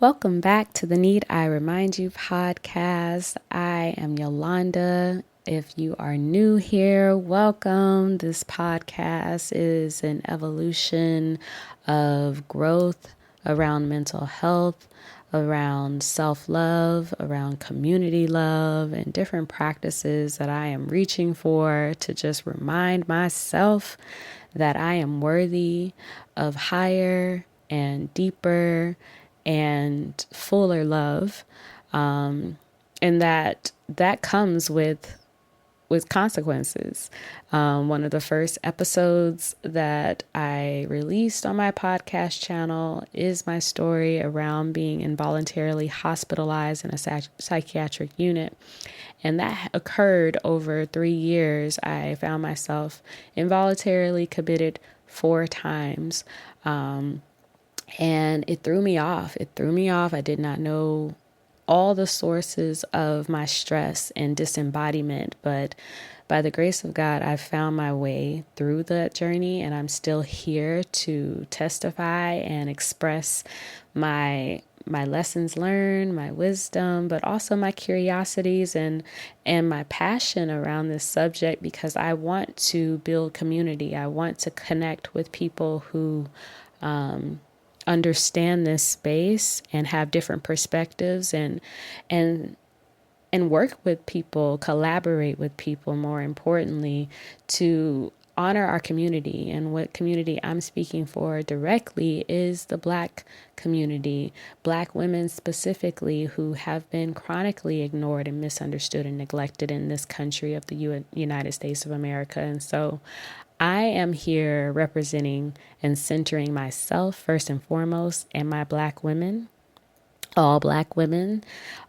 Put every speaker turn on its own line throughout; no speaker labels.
Welcome back to the Need I Remind You podcast. I am Yolanda. If you are new here, welcome. This podcast is an evolution of growth around mental health, around self-love, around community love, and different practices that I am reaching for to just remind myself that I am worthy of higher and deeper and fuller love, and that comes with consequences. One of the first episodes that I released on my podcast channel is my story around being involuntarily hospitalized in a psychiatric unit. And that occurred over 3 years. I found myself involuntarily committed 4 times. And it threw me off. It threw me off. I did not know all the sources of my stress and disembodiment, but by the grace of God, I found my way through that journey, and I'm still here to testify and express my lessons learned, my wisdom, but also my curiosities and my passion around this subject, because I want to build community. I want to connect with people who understand this space and have different perspectives and and work with people, collaborate with people, more importantly, to honor our community. And what community I'm speaking for directly is the Black community, Black women specifically, who have been chronically ignored and misunderstood and neglected in this country of the United States of America. And so I am here representing and centering myself first and foremost and my Black women, all Black women,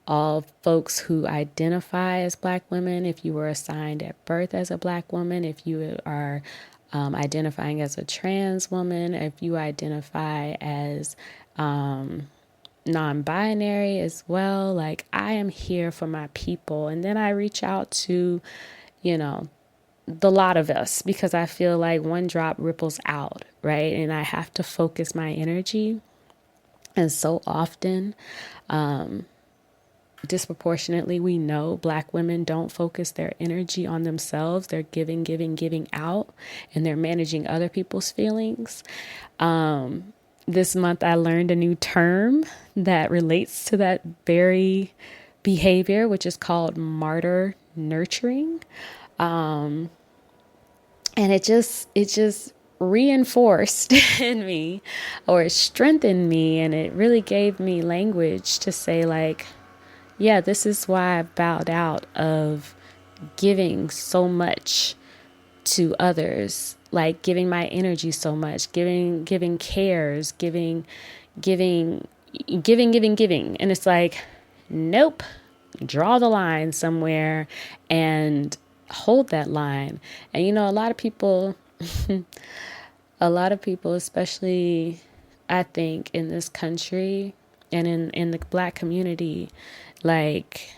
all folks who identify as Black women. If you were assigned at birth as a Black woman, if you are identifying as a trans woman, if you identify as non-binary as well, like, I am here for my people. And then I reach out to, you know, the lot of us, because I feel like one drop ripples out, right? And I have to focus my energy. And so often, disproportionately, we know Black women don't focus their energy on themselves. They're giving out, and they're managing other people's feelings. This month, I learned a new term that relates to that very behavior, which is called martyr nurturing. And it just reinforced in me, or it strengthened me, and it really gave me language to say, like, yeah, this is why I've bowed out of giving so much to others, like giving my energy so much, giving cares, giving giving. And it's like, nope, draw the line somewhere and hold that line. And a lot of people, especially I think in this country and in the Black community, like,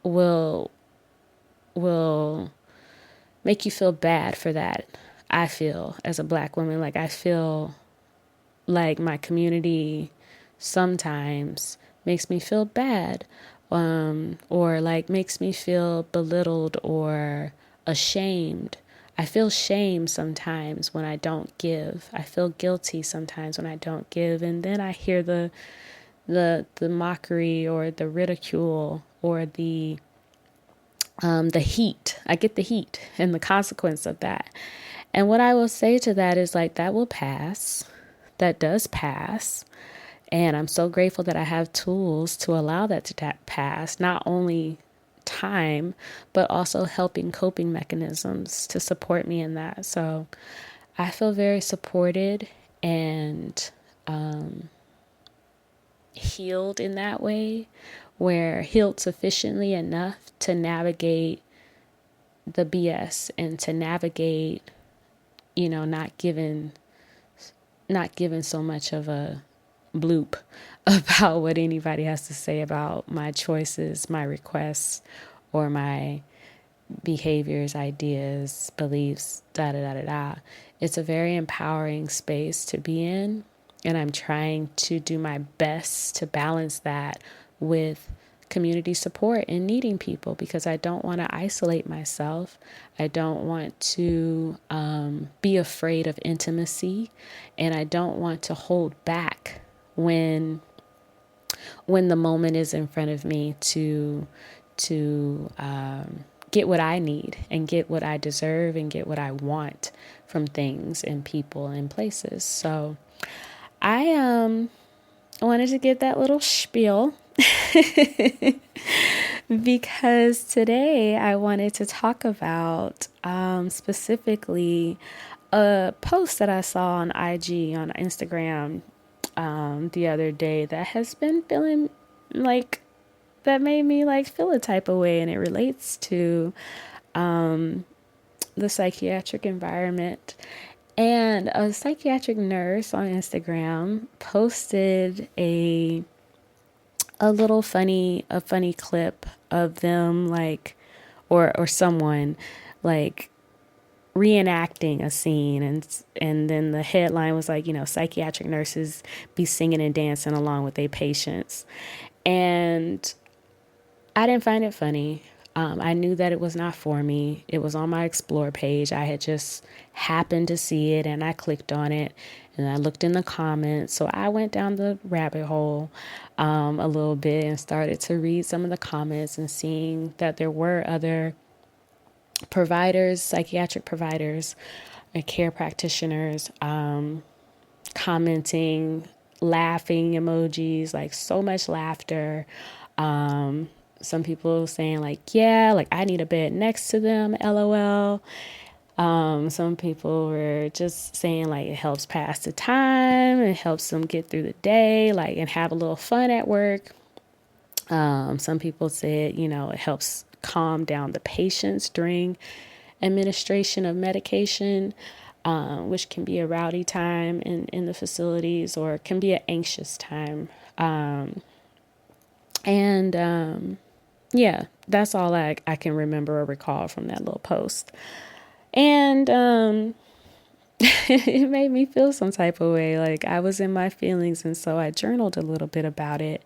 will will make you feel bad for that. I feel, as a Black woman, like, I feel like my community sometimes makes me feel bad, or like makes me feel belittled or ashamed. I feel shame sometimes when I don't give. I feel guilty sometimes when I don't give. And then I hear the mockery or the ridicule or the heat. I get the heat and the consequence of that. And what I will say to that is, like, that will pass. That does pass. And I'm so grateful that I have tools to allow that to pass. Not only time, but also helping coping mechanisms to support me in that. So I feel very supported and healed in that way, where healed sufficiently enough to navigate the BS and to navigate, not giving so much of a bloop about what anybody has to say about my choices, my requests, or my behaviors, ideas, beliefs, da da da da da. It's a very empowering space to be in. And I'm trying to do my best to balance that with community support and needing people, because I don't want to isolate myself. I don't want to be afraid of intimacy, and I don't want to hold back when the moment is in front of me to get what I need and get what I deserve and get what I want from things and people and places. So I wanted to give that little spiel because today I wanted to talk about specifically a post that I saw on IG, on Instagram, the other day that has been feeling like, that made me like feel a type of way, and it relates to the psychiatric environment. And a psychiatric nurse on Instagram posted a funny clip of them, like, or someone like reenacting a scene, and then the headline was like, psychiatric nurses be singing and dancing along with their patients. And I didn't find it funny. I knew that it was not for me. It was on my explore page. I had just happened to see it, and I clicked on it, and I looked in the comments. So I went down the rabbit hole a little bit and started to read some of the comments, and seeing that there were other providers, psychiatric providers, and care practitioners commenting, laughing emojis, like so much laughter. Some people saying like, yeah, like I need a bed next to them, LOL. Some people were just saying like it helps pass the time, it helps them get through the day, like, and have a little fun at work. Some people said, it helps calm down the patients during administration of medication, which can be a rowdy time in the facilities, or can be an anxious time. Yeah, that's all I can remember or recall from that little post. And it made me feel some type of way. Like, I was in my feelings, and so I journaled a little bit about it.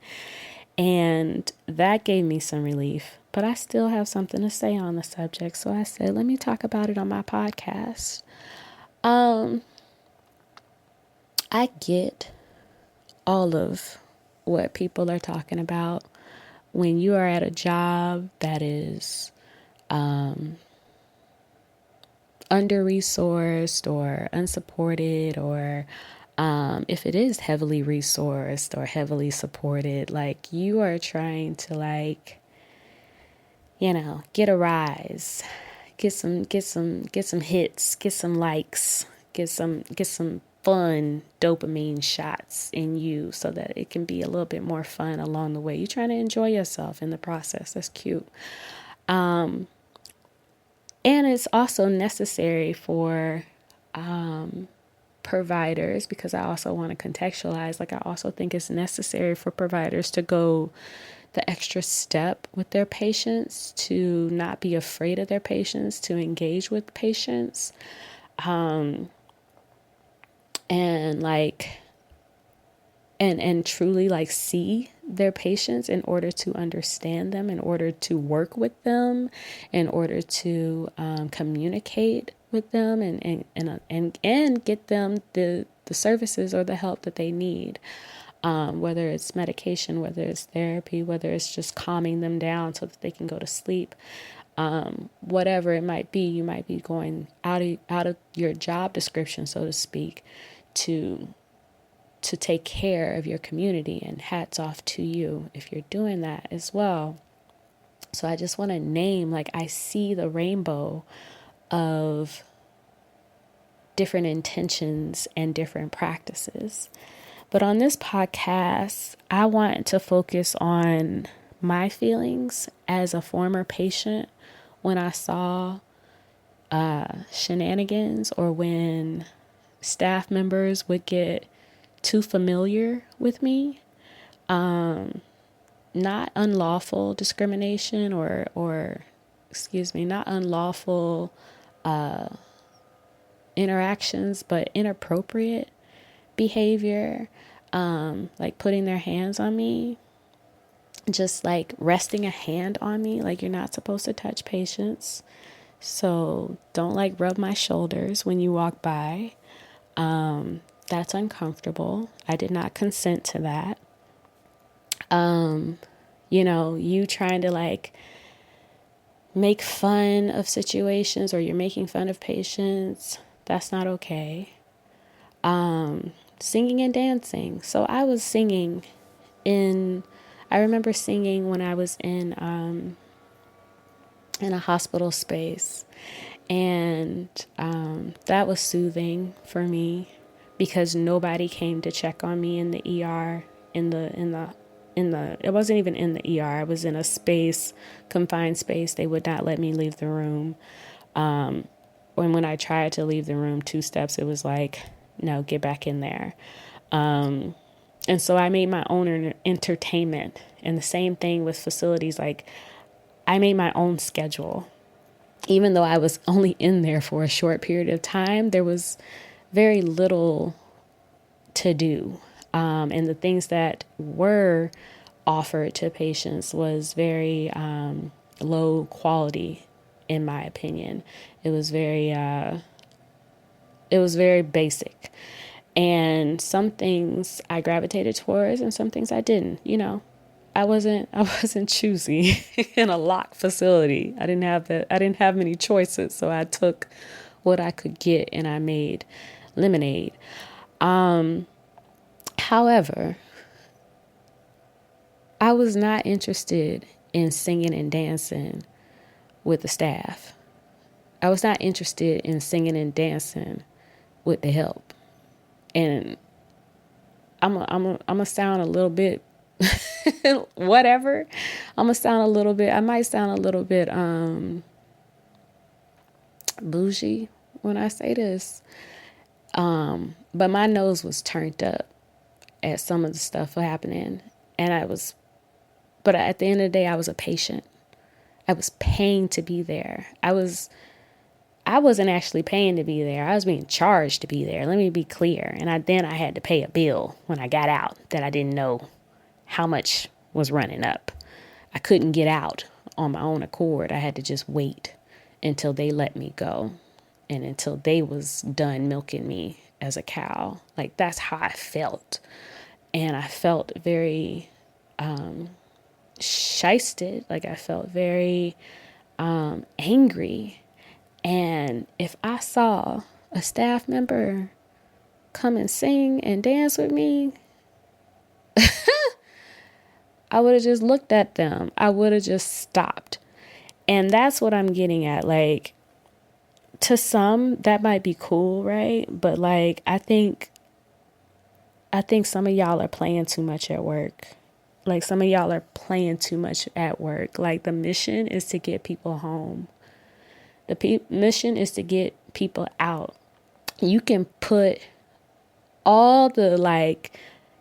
And that gave me some relief. But I still have something to say on the subject. So I said, let me talk about it on my podcast. I get all of what people are talking about when you are at a job that is under-resourced or unsupported, or if it is heavily resourced or heavily supported, like, you are trying to, like, get a rise, get some hits, get some likes, get some fun dopamine shots in you, so that it can be a little bit more fun along the way. You're trying to enjoy yourself in the process. That's cute. And it's also necessary for providers, because I also want to contextualize, like, I also think it's necessary for providers to go the extra step with their patients, to not be afraid of their patients, to engage with patients, and like, and truly, like, see their patients in order to understand them, in order to work with them, in order to communicate with them, and get them the services or the help that they need. Whether it's medication, whether it's therapy, whether it's just calming them down so that they can go to sleep. Whatever it might be, you might be going out of your job description, so to speak, to take care of your community, and hats off to you if you're doing that as well. So I just want to name, like, I see the rainbow of different intentions and different practices. But on this podcast, I want to focus on my feelings as a former patient when I saw shenanigans, or when staff members would get too familiar with me. Not unlawful discrimination, or not unlawful interactions, but inappropriate behavior, like putting their hands on me, just like resting a hand on me. Like, you're not supposed to touch patients. So don't like rub my shoulders when you walk by. That's uncomfortable. I did not consent to that. You trying to like make fun of situations, or you're making fun of patients. That's not okay. Singing and dancing. So I was singing I remember singing when I was in a hospital space, and that was soothing for me because nobody came to check on me in the ER. It wasn't even in the ER. I was in a confined space. They would not let me leave the room. When I tried to leave the room 2 steps, it was like, no, get back in there. And so I made my own entertainment. And the same thing with facilities. Like, I made my own schedule. Even though I was only in there for a short period of time, there was very little to do. And the things that were offered to patients was very low quality, in my opinion. It was very basic. And some things I gravitated towards and some things I didn't. I wasn't choosy in a locked facility. I didn't have many choices, so I took what I could get and I made lemonade. However, I was not interested in singing and dancing with the staff. I was not interested in singing and dancing with the help. And I'm a sound a little bit whatever. I might sound a little bit bougie when I say this. But my nose was turned up at some of the stuff happening. But at the end of the day, I was a patient. I was paying to be there. I wasn't actually paying to be there. I was being charged to be there. Let me be clear. And then I had to pay a bill when I got out that I didn't know how much was running up. I couldn't get out on my own accord. I had to just wait until they let me go and until they was done milking me as a cow. Like, that's how I felt. And I felt very shysted. Like, I felt very angry. And if I saw a staff member come and sing and dance with me, I would have just looked at them. I would have just stopped. And that's what I'm getting at. Like, to some, that might be cool, right? But like, I think some of y'all are playing too much at work. Like, some of y'all are playing too much at work. Like, the mission is to get people home. The mission is to get people out. You can put all the like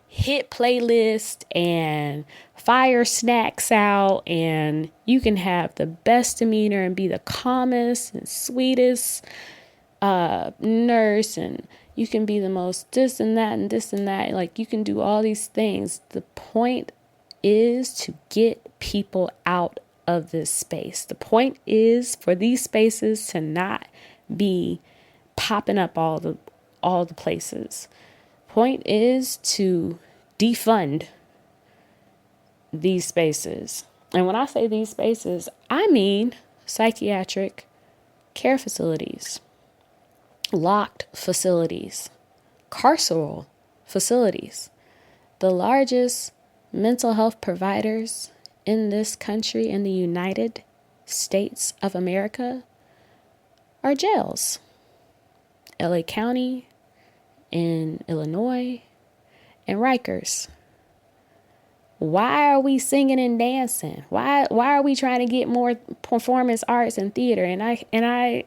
hit playlist and fire snacks out, and you can have the best demeanor and be the calmest and sweetest nurse, and you can be the most this and that and this and that. Like, you can do all these things. The point is to get people out of this space. The point is for these spaces to not be popping up all the places. Point is to defund these spaces. And when I say these spaces, I mean psychiatric care facilities, locked facilities, carceral facilities. The largest mental health providers in this country, in the United States of America, are jails. LA County, in Illinois, and Rikers. Why are we singing and dancing? Why are we trying to get more performance arts and theater? And I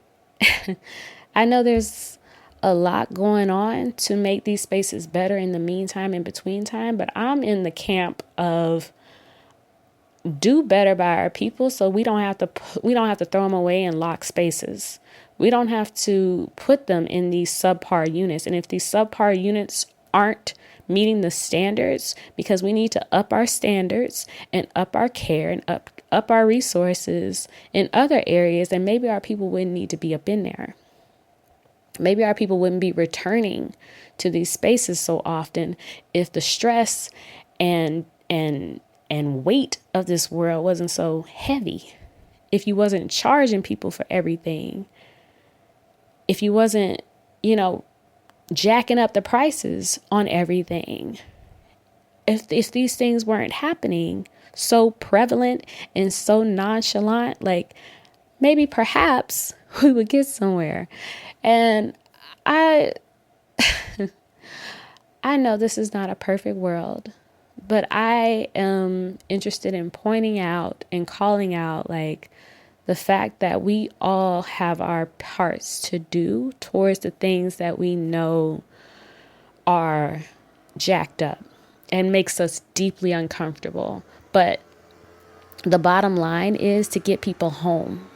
I know there's a lot going on to make these spaces better in the meantime, in between time, but I'm in the camp of do better by our people so we don't have to throw them away in locked spaces. We don't have to put them in these subpar units. And if these subpar units aren't meeting the standards, because we need to up our standards and up our care and up our resources in other areas. And maybe our people wouldn't need to be up in there. Maybe our people wouldn't be returning to these spaces so often if the stress and weight of this world wasn't so heavy. If you wasn't charging people for everything. If you wasn't, jacking up the prices on everything. If these things weren't happening so prevalent and so nonchalant, like maybe perhaps we would get somewhere. And I know this is not a perfect world, but I am interested in pointing out and calling out like the fact that we all have our parts to do towards the things that we know are jacked up and makes us deeply uncomfortable. But the bottom line is to get people home.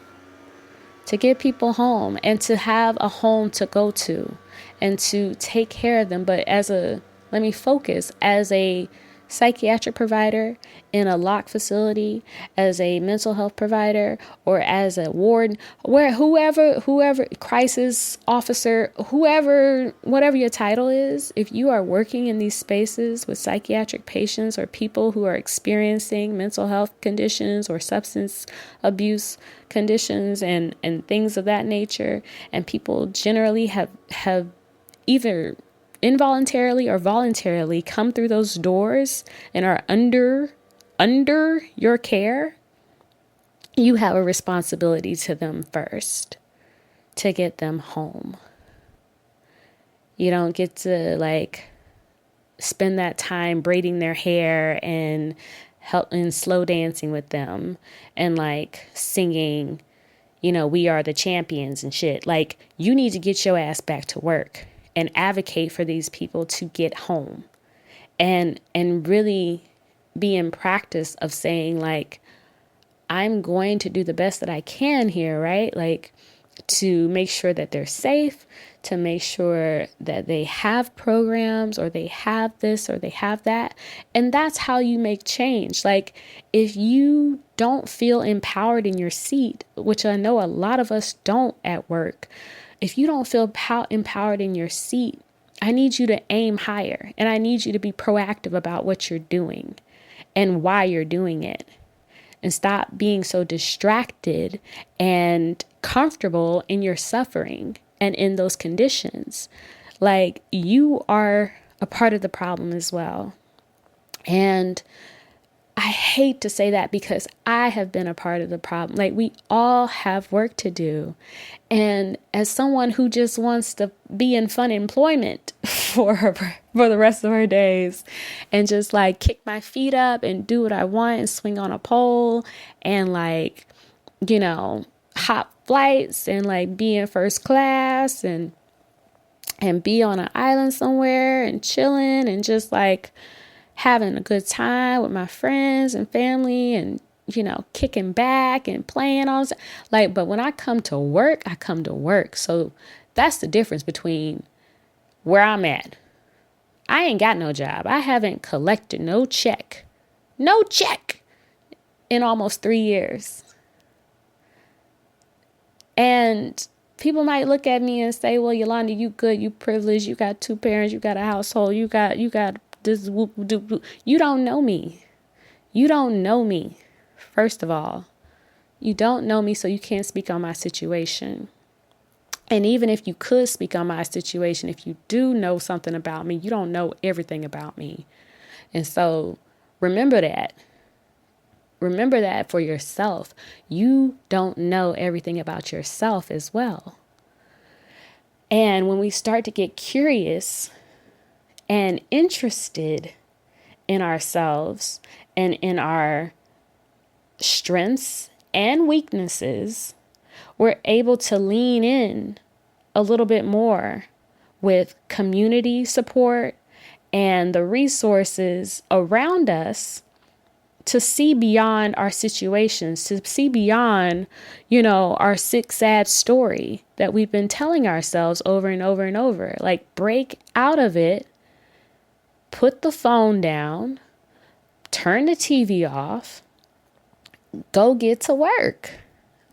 To get people home and to have a home to go to and to take care of them. But let me focus, as a psychiatric provider in a locked facility, as a mental health provider, or as a warden, whoever crisis officer, whatever your title is, if you are working in these spaces with psychiatric patients or people who are experiencing mental health conditions or substance abuse conditions and things of that nature, and people generally have either involuntarily or voluntarily come through those doors and are under your care, you have a responsibility to them first to get them home. You don't get to spend that time braiding their hair and slow dancing with them and singing, we are the champions and shit. You need to get your ass back to work and advocate for these people to get home and really be in practice of saying I'm going to do the best that I can here, right? To make sure that they're safe, to make sure that they have programs or they have this or they have that. And that's how you make change. If you don't feel empowered in your seat, which I know a lot of us don't at work, if you don't feel empowered in your seat, I need you to aim higher, and I need you to be proactive about what you're doing and why you're doing it, and stop being so distracted and comfortable in your suffering and in those conditions. You are a part of the problem as well. And I hate to say that because I have been a part of the problem. We all have work to do. And as someone who just wants to be in fun employment for the rest of her days and just kick my feet up and do what I want and swing on a pole and hop flights and be in first class and be on an island somewhere and chilling and just having a good time with my friends and family and, kicking back and playing all this. But when I come to work, I come to work. So that's the difference between where I'm at. I ain't got no job. I haven't collected no check in almost 3 years. And people might look at me and say, well, Yolanda, you good, you privileged, you got 2 parents, you got a household, you got this whoop, doop, doop. You don't know me. You don't know me. First of all, you don't know me, so you can't speak on my situation. And even if you could speak on my situation, if you do know something about me, you don't know everything about me. And so remember that. Remember that for yourself. You don't know everything about yourself as well. And when we start to get curious and interested in ourselves and in our strengths and weaknesses, we're able to lean in a little bit more with community support and the resources around us to see beyond our situations, to see beyond, our sick, sad story that we've been telling ourselves over and over and over. Break out of it put the phone down, turn the TV off, go get to work.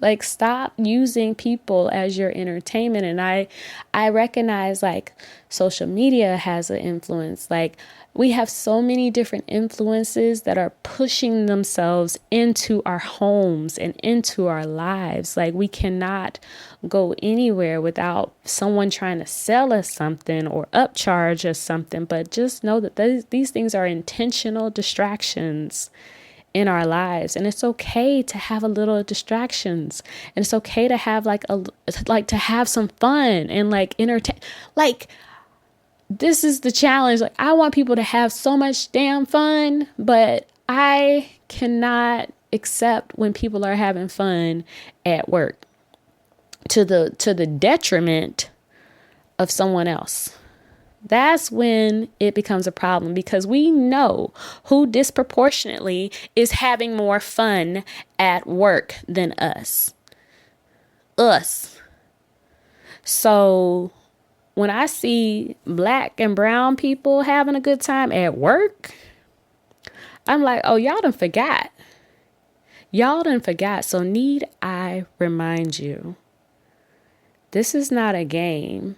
Like, stop using people as your entertainment. And I recognize, like, social media has an influence. Like, we have so many different influences that are pushing themselves into our homes and into our lives. Like, we cannot go anywhere without someone trying to sell us something or upcharge us something. But just know that these things are intentional distractions in our lives, and it's okay to have a little distractions, and it's okay to have to have some fun and like entertain. Like, this is the challenge. Like, I want people to have so much damn fun, but I cannot accept when people are having fun at work to the detriment of someone else. That's when it becomes a problem, because we know who disproportionately is having more fun at work than us. So when I see black and brown people having a good time at work, I'm like, oh, y'all done forgot. So need I remind you, this is not a game.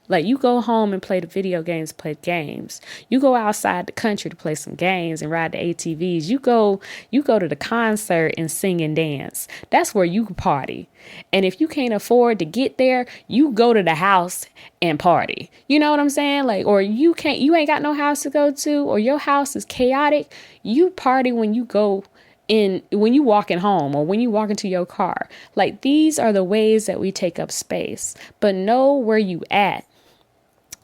Like, you go home and play the video games, play games. You go outside the country to play some games and ride the ATVs. You go to the concert and sing and dance. That's where you party. And if you can't afford to get there, you go to the house and party. You know what I'm saying? Like, or you ain't got no house to go to, or your house is chaotic. You party when you walking home or when you walk into your car. Like, these are the ways that we take up space. But know where you at.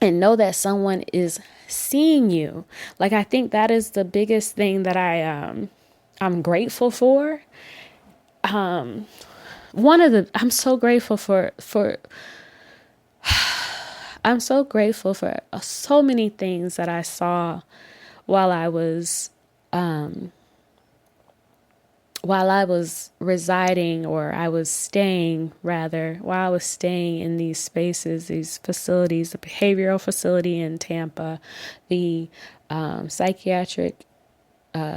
And know that someone is seeing you. Like, I think that is the biggest thing that I'm grateful for. I'm so grateful for I'm so grateful for so many things that I saw while I was residing, or I was staying rather, while I was staying in these spaces, these facilities, the behavioral facility in Tampa, the psychiatric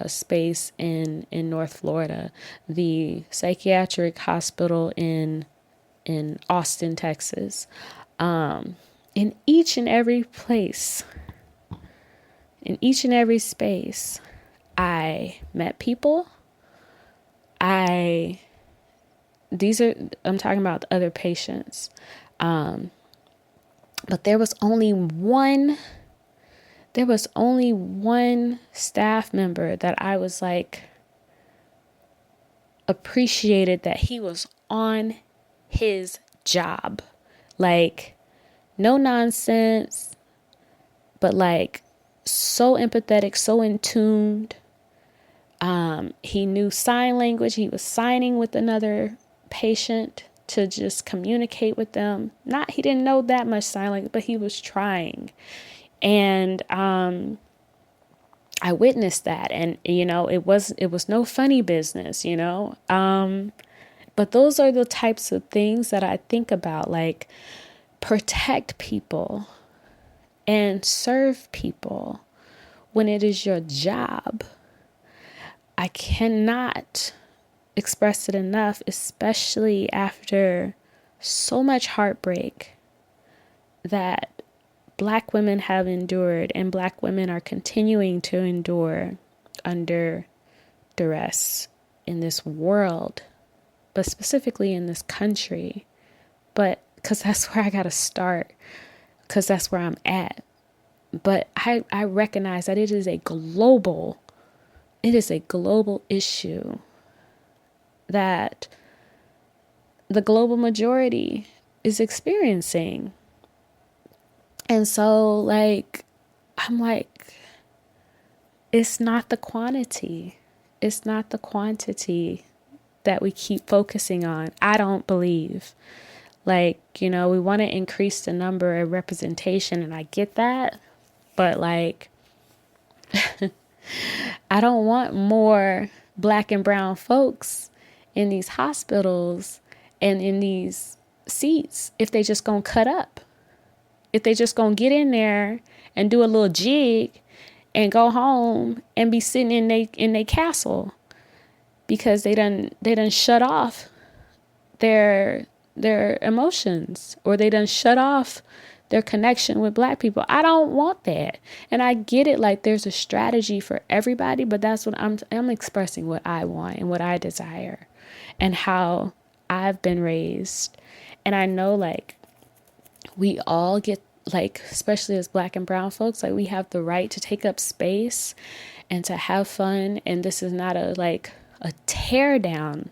space in North Florida, the psychiatric hospital in Austin, Texas. In each and every place, in each and every space, I met people. I'm talking about other patients. But there was only one staff member that I was like, appreciated that he was on his job. Like, no nonsense, but like so empathetic, so in tuned. He knew sign language. He was signing with another patient to just communicate with them. He didn't know that much sign language, but he was trying. And I witnessed that, and it was no funny business, but those are the types of things that I think about. Like, protect people and serve people when it is your job. I cannot express it enough, especially after so much heartbreak that Black women have endured, and Black women are continuing to endure under duress in this world, but specifically in this country. But because that's where I got to start, because that's where I'm at. But I recognize that it is a global issue that the global majority is experiencing. And so, like, I'm like, it's not the quantity. It's not the quantity that we keep focusing on. I don't believe. Like, we want to increase the number of representation, and I get that. But, like, I don't want more Black and brown folks in these hospitals and in these seats if they just gonna cut up. If they just gonna get in there and do a little jig and go home and be sitting in they castle because they done shut off their emotions, or they done shut off their connection with Black people. I don't want that. And I get it, like there's a strategy for everybody, but that's what I'm expressing what I want and what I desire and how I've been raised. And I know like we all get, like, especially as Black and brown folks, like we have the right to take up space and to have fun. And this is not a tear down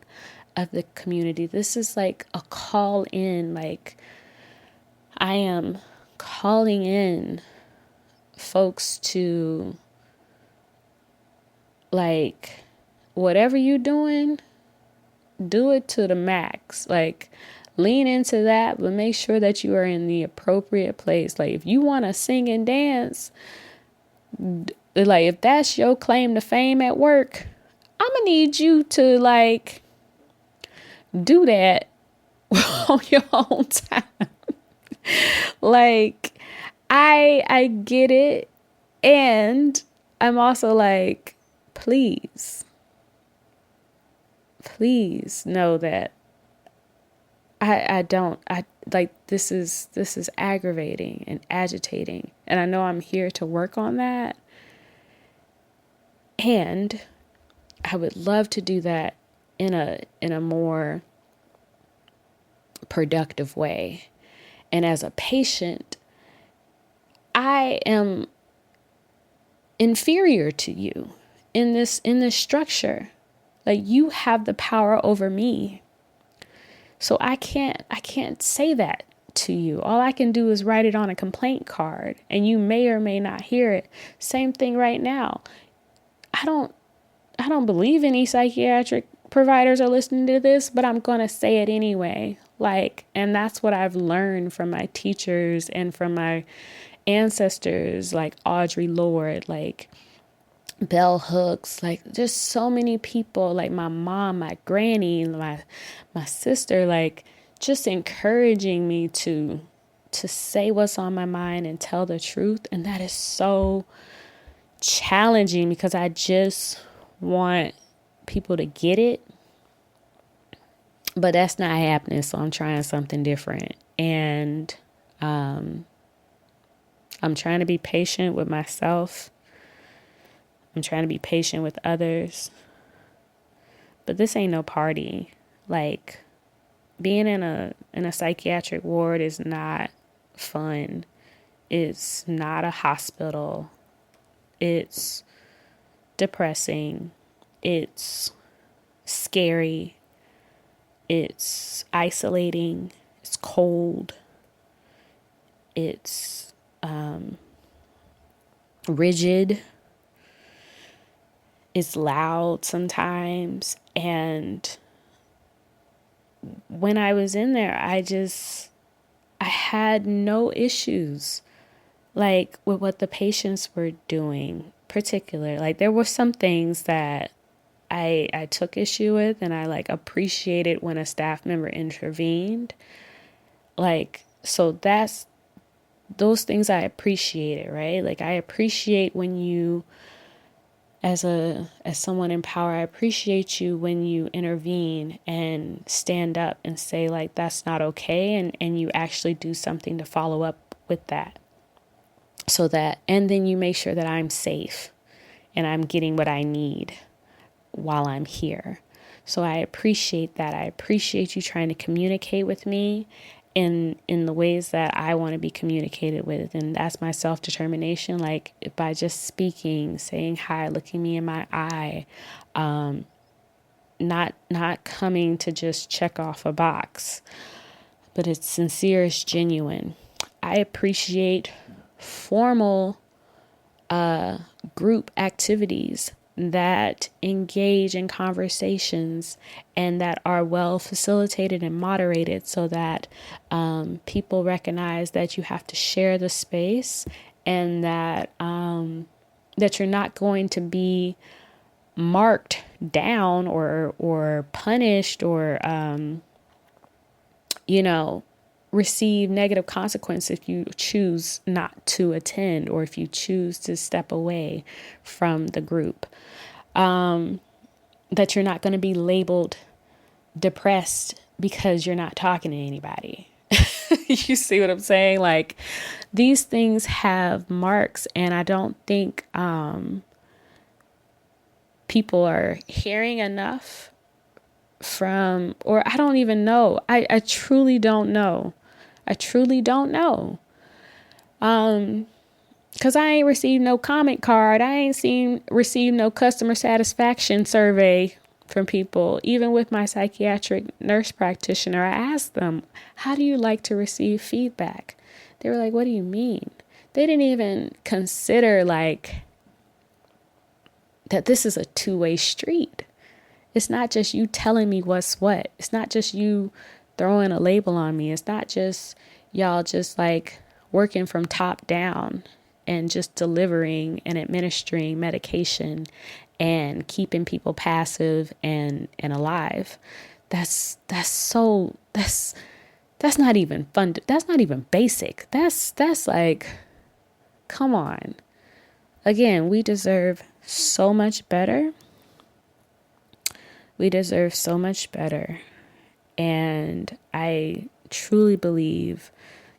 of the community. This is like a call in. Like, I am calling in folks to, like, whatever you're doing, do it to the max. Like, lean into that, but make sure that you are in the appropriate place. Like, if you want to sing and dance, like, if that's your claim to fame at work, I'm gonna need you to, like, do that on your own time. Like, I get it. And I'm also like, please know that I like, this is aggravating and agitating. And I know I'm here to work on that. And I would love to do that in a more productive way. And as a patient, I am inferior to you in this structure. Like, you have the power over me. So I can't say that to you. All I can do is write it on a complaint card, and you may or may not hear it. Same thing right now. I don't believe any psychiatric providers are listening to this, but I'm going to say it anyway. Like, and that's what I've learned from my teachers and from my ancestors, like Audre Lorde, like Bell Hooks, like just so many people, like my mom, my granny, my sister, like just encouraging me to say what's on my mind and tell the truth. And that is so challenging because I just want people to get it. But that's not happening, so I'm trying something different. And I'm trying to be patient with myself. I'm trying to be patient with others. But this ain't no party. Like, being in a psychiatric ward is not fun. It's not a hospital. It's depressing. It's scary. It's isolating. It's cold. It's rigid. It's loud sometimes. And when I was in there, I had no issues, like, with what the patients were doing, particular. Like, there were some things that I took issue with, and I, like, appreciated when a staff member intervened. Like, so those things I appreciated, right? Like, I appreciate when you, as someone in power, I appreciate you when you intervene and stand up and say, like, that's not okay. And you actually do something to follow up with that. So that, and then you make sure that I'm safe and I'm getting what I need while I'm here. So I appreciate that. I appreciate you trying to communicate with me in the ways that I want to be communicated with. And that's my self-determination. Like, by just speaking, saying hi, looking me in my eye, not coming to just check off a box, but it's sincere, it's genuine. I appreciate formal group activities that engage in conversations and that are well facilitated and moderated, so that people recognize that you have to share the space, and that that you're not going to be marked down or punished or receive negative consequence if you choose not to attend or if you choose to step away from the group. That you're not going to be labeled depressed because you're not talking to anybody. You see what I'm saying? Like, these things have marks, and I don't think people are hearing enough from, or I don't even know. I truly don't know. I truly don't know. Cause I ain't received no comment card. I ain't received no customer satisfaction survey from people. Even with my psychiatric nurse practitioner, I asked them, how do you like to receive feedback? They were like, what do you mean? They didn't even consider like that this is a two-way street. It's not just you telling me what's what. It's not just you throwing a label on me. It's not just y'all just like working from top down and just delivering and administering medication and keeping people passive and alive. That's not even fun. That's not even basic. That's like, come on. Again, we deserve so much better. We deserve so much better. And I truly believe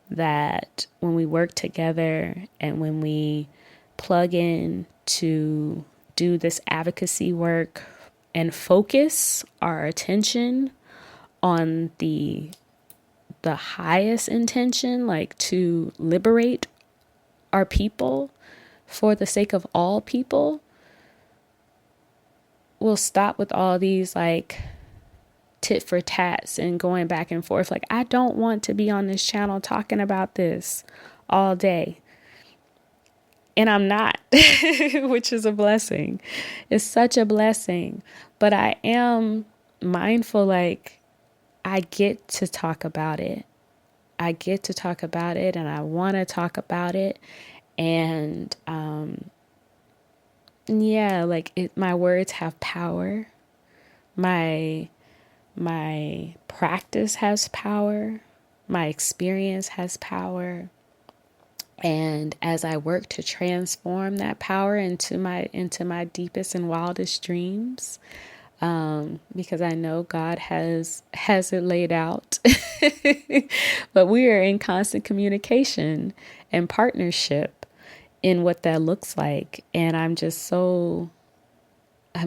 that when we work together and when we plug in to do this advocacy work and focus our attention on the highest intention, like to liberate our people for the sake of all people, we'll stop with all these like tit for tats and going back and forth. Like, I don't want to be on this channel talking about this all day. And I'm not, which is a blessing. It's such a blessing. But I am mindful, like, I get to talk about it. I get to talk about it, and I want to talk about it. And, yeah, like my words have power. My practice has power. My experience has power. And as I work to transform that power into my deepest and wildest dreams, because I know God has it laid out, but we are in constant communication and partnership in what that looks like. And I'm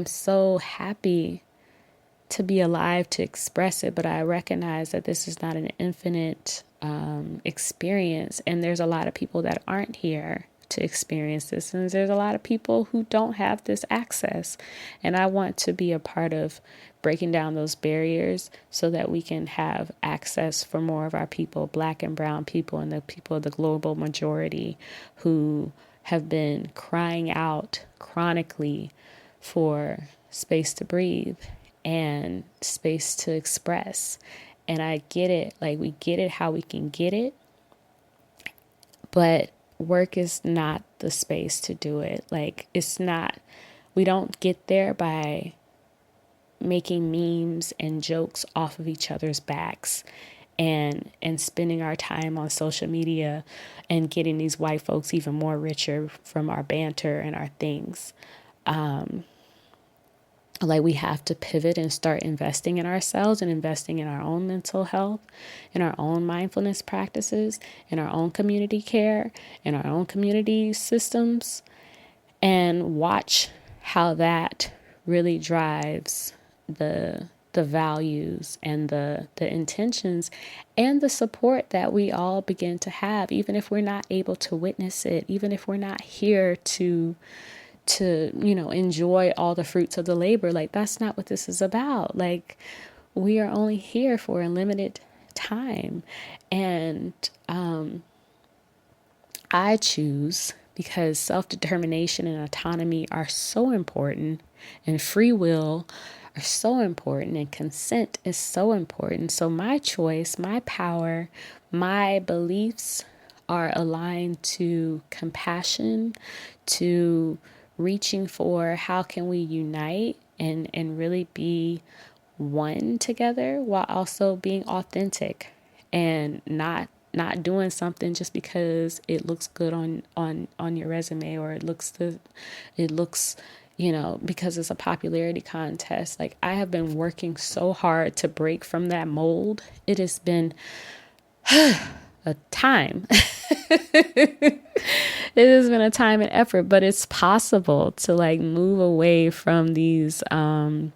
so happy to be alive to express it, but I recognize that this is not an infinite experience, and there's a lot of people that aren't here to experience this, and there's a lot of people who don't have this access, and I want to be a part of breaking down those barriers so that we can have access for more of our people, Black and brown people, and the people of the global majority who have been crying out chronically for space to breathe and space to express. And I get it. Like, we get it how we can get it. But work is not the space to do it. Like, it's not, we don't get there by making memes and jokes off of each other's backs and spending our time on social media and getting these white folks even more richer from our banter and our things. Like, we have to pivot and start investing in ourselves and investing in our own mental health, in our own mindfulness practices, in our own community care, in our own community systems, and watch how that really drives the values and the intentions and the support that we all begin to have, even if we're not able to witness it, even if we're not here to enjoy all the fruits of the labor. Like, that's not what this is about. Like, we are only here for a limited time. And I choose, because self-determination and autonomy are so important, and free will are so important, and consent is so important. So my choice, my power, my beliefs are aligned to compassion, to reaching for how can we unite and really be one together while also being authentic and not doing something just because it looks good on your resume, or it looks, because it's a popularity contest. Like, I have been working so hard to break from that mold. It has been a time. It has been a time and effort, but it's possible to like move away from these norms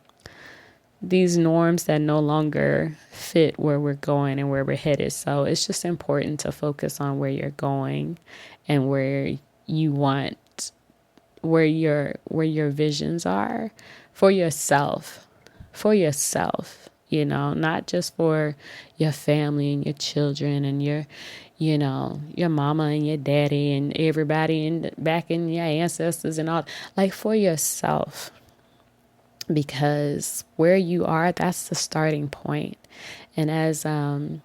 that no longer fit where we're going and where we're headed. So it's just important to focus on where you're going and where you want, where your visions are for yourself, not just for your family and your children and your mama and your daddy and everybody back in your ancestors and all, like for yourself. Because where you are, that's the starting point. And as one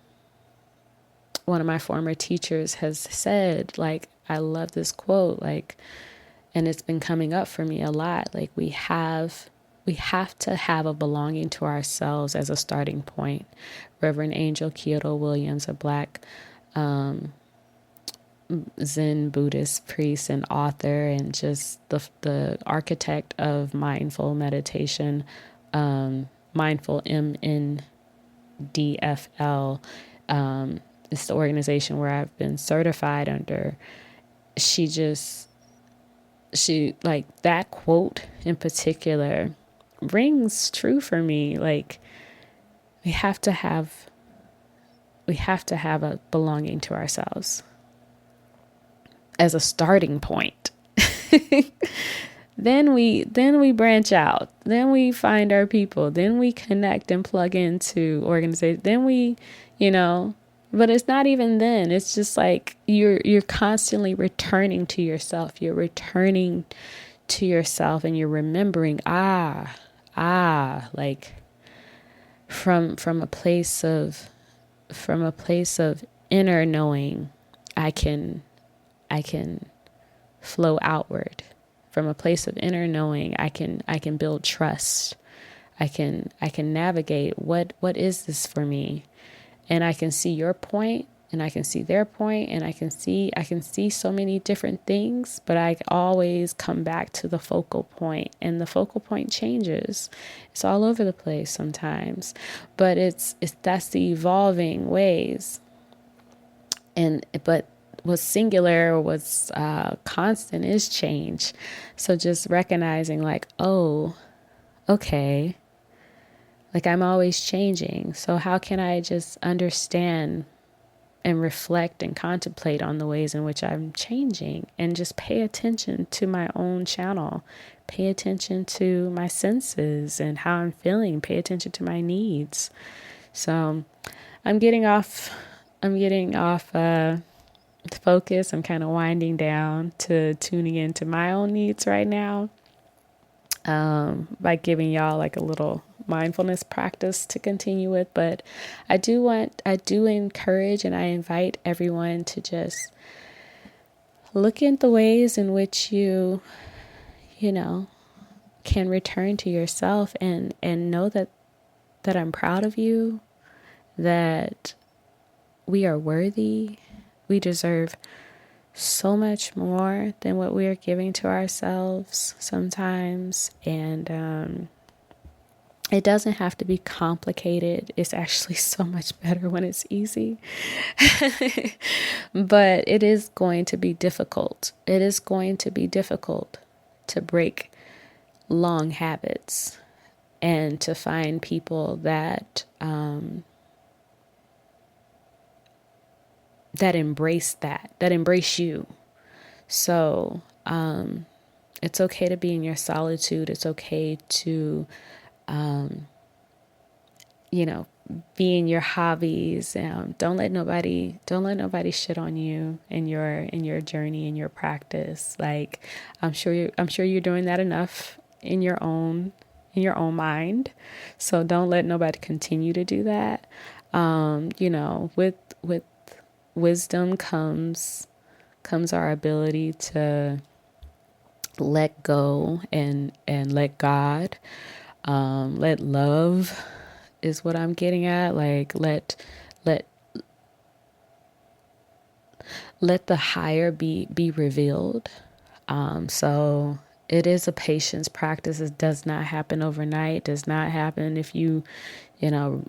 of my former teachers has said, like, I love this quote, like, and it's been coming up for me a lot. Like, we have to have a belonging to ourselves as a starting point. Reverend Angel Kyoto Williams, a Black Zen Buddhist priest and author, and just the architect of mindful meditation, Mindful MNDFL. It's the organization where I've been certified under. She like, that quote in particular rings true for me. Like, we have to have a belonging to ourselves as a starting point. Then we branch out. Then we find our people. Then we connect and plug into organizations. Then but it's not even then. It's just like you're constantly returning to yourself. You're returning to yourself, and you're remembering, like from a place of inner knowing, I can flow outward. From a place of inner knowing, I can build trust. I can navigate what is this for me, and I can see your point, and I can see their point, and I can see so many different things, but I always come back to the focal point, and the focal point changes. It's all over the place sometimes, but it's that's the evolving ways, but what's singular or what's constant is change. So just recognizing, like, oh, okay, like, I'm always changing. So how can I just understand and reflect and contemplate on the ways in which I'm changing, and just pay attention to my own channel, pay attention to my senses and how I'm feeling, pay attention to my needs. So I'm getting off focus. I'm kind of winding down to tuning into my own needs right now, by giving y'all like a little mindfulness practice to continue with. But I do encourage and I invite everyone to just look at the ways in which you can return to yourself, and know that I'm proud of you, that we are worthy. We deserve so much more than what we are giving to ourselves sometimes. And it doesn't have to be complicated. It's actually so much better when it's easy. But it is going to be difficult. It is going to be difficult to break long habits and to find people that embrace you. So it's okay to be in your solitude. It's okay to be in your hobbies. Don't let nobody shit on you in your journey, in your practice. Like, I'm sure you're doing that enough in your own mind. So don't let nobody continue to do that. With wisdom comes our ability to let go and let God. Let love is what I'm getting at. Like, let let the higher be revealed. So it is a patience practice. It does not happen overnight. It does not happen if you know,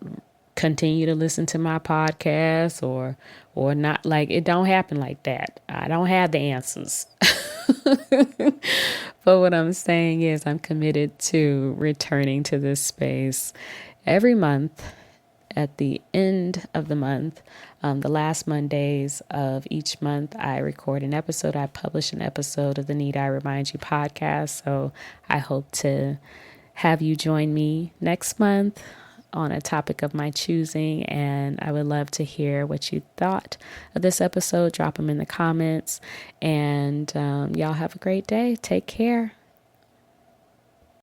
continue to listen to my podcast or not. Like, it don't happen like that. I don't have the answers. But what I'm saying is I'm committed to returning to this space every month. At the end of the month, the last Mondays of each month, I record an episode. I publish an episode of the Need I Remind You podcast. So I hope to have you join me next month on a topic of my choosing. And I would love to hear what you thought of this episode. Drop them in the comments. And y'all have a great day. Take care.